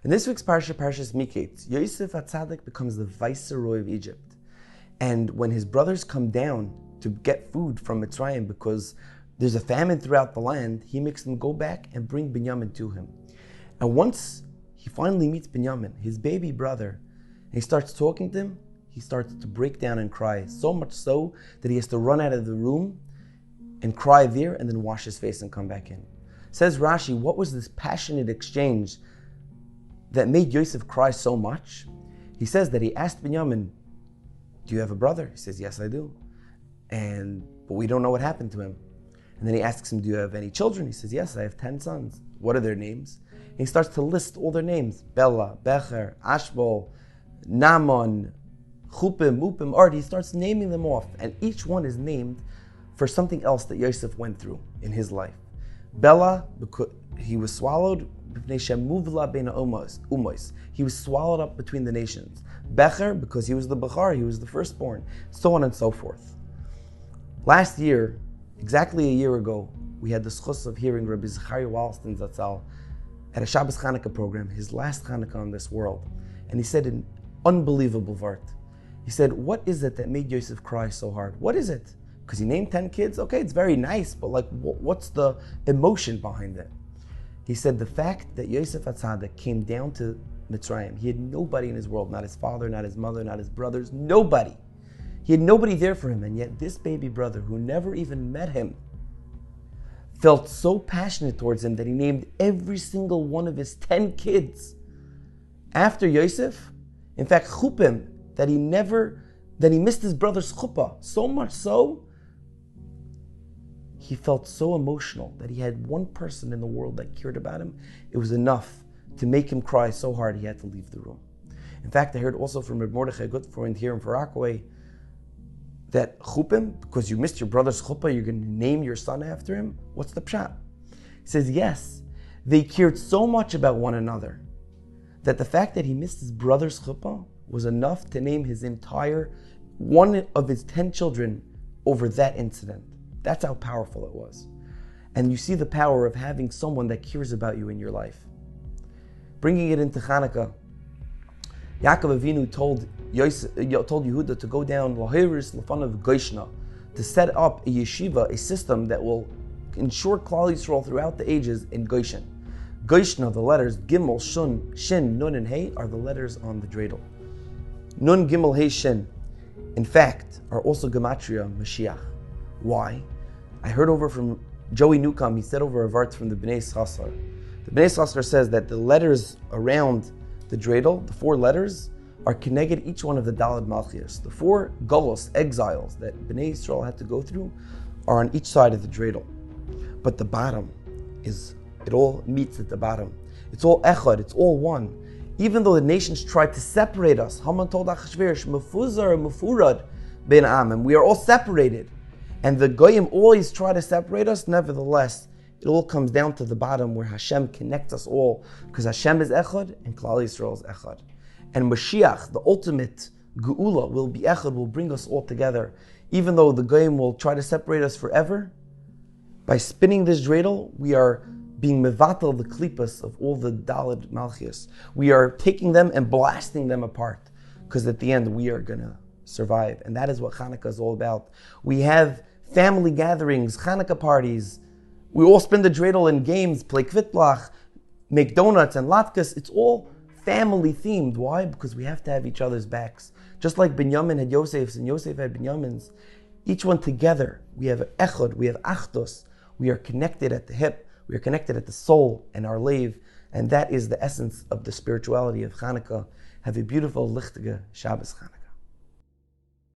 In this week's Parsha, Parshas Miketz, Yosef HaTzadik becomes the viceroy of Egypt. And when his brothers come down to get food from Mitzrayim because there's a famine throughout the land, he makes them go back and bring Binyamin to him. And once he finally meets Binyamin, his baby brother, and he starts talking to him, he starts to break down and cry, so much so that he has to run out of the room and cry there and then wash his face and come back in. Says Rashi, what was this passionate exchange that made Yosef cry so much? He says that he asked Binyamin, do you have a brother? He says, yes, I do. But we don't know what happened to him. And then he asks him, do you have any children? He says, yes, I have 10 sons. What are their names? And he starts to list all their names. Bella, Becher, Ashbol, Naaman, Chupim, Mupim, Ard. He starts naming them off. And each one is named for something else that Yosef went through in his life. Bella, because he was swallowed. He was swallowed up between the nations. Becher, because he was the Bechar, he was the firstborn, so on and so forth. Last year, exactly a year ago, we had the schus of hearing Rabbi Zachariah Wallerstein Zatzal at a Shabbos Chanuka program, his last Chanuka on this world. And he said an unbelievable vart. He said, what is it that made Yosef cry so hard? What is it? Because he named 10 kids? Okay, it's very nice, but what's the emotion behind it? He said the fact that Yosef HaTzadik came down to Mitzrayim, he had nobody in his world, not his father, not his mother, not his brothers, nobody. He had nobody there for him, and yet this baby brother, who never even met him, felt so passionate towards him that he named every single one of his 10 kids after Yosef. In fact, Chupim, that he missed his brother's chuppah, so much so, he felt so emotional that he had one person in the world that cared about him. It was enough to make him cry so hard he had to leave the room. In fact, I heard also from Reb Mordechai Gutfreund here in Farakaway that Chupim, because you missed your brother's chuppah, you're going to name your son after him? What's the pshat? He says, yes, they cared so much about one another that the fact that he missed his brother's chuppah was enough to name one of his 10 children over that incident. That's how powerful it was. And you see the power of having someone that cares about you in your life. Bringing it into Chanuka, Yaakov Avinu told Yehuda to go down Lahiris Lefanav Goishna, to set up a yeshiva, a system that will ensure Klal Yisrael throughout the ages in Goshen. Goishna, the letters Gimel, Shun, Shin, Nun, and Hey are the letters on the dreidel. Nun, Gimel, Hey, Shin, in fact, are also Gematria Mashiach. Why? I heard over from Joey Newcomb, he said over a vart from the Bnei Yissaschar. The Bnei Yissaschar says that the letters around the dreidel, the 4 letters, are connected each one of the Daled Malchias. The 4 Golos, exiles, that Bnei Yisrael had to go through are on each side of the dreidel. But the bottom it all meets at the bottom. It's all echad, it's all one. Even though the nations tried to separate us, Haman told Achashverosh, Mefuzar, Mefurad, Ben Am, and we are all separated. And the Goyim always try to separate us. Nevertheless, it all comes down to the bottom where Hashem connects us all, because Hashem is Echad and Klal Yisrael is Echad. And Mashiach, the ultimate Geula, will be Echad, will bring us all together. Even though the Goyim will try to separate us forever, by spinning this dreidel, we are being mevatel the klipas of all the Daled Malchias. We are taking them and blasting them apart, because at the end we are going to survive. And that is what Chanuka is all about. We have family gatherings, Chanuka parties. We all spend the dreidel in games, play kvitlach, make donuts and latkes. It's all family themed. Why? Because we have to have each other's backs. Just like Binyamin had Yosef's and Yosef had Binyamin's, each one together, we have echad, we have achdos. We are connected at the hip, we are connected at the soul and our leiv, and that is the essence of the spirituality of Chanuka. Have a beautiful lichtige Shabbos Chanuka.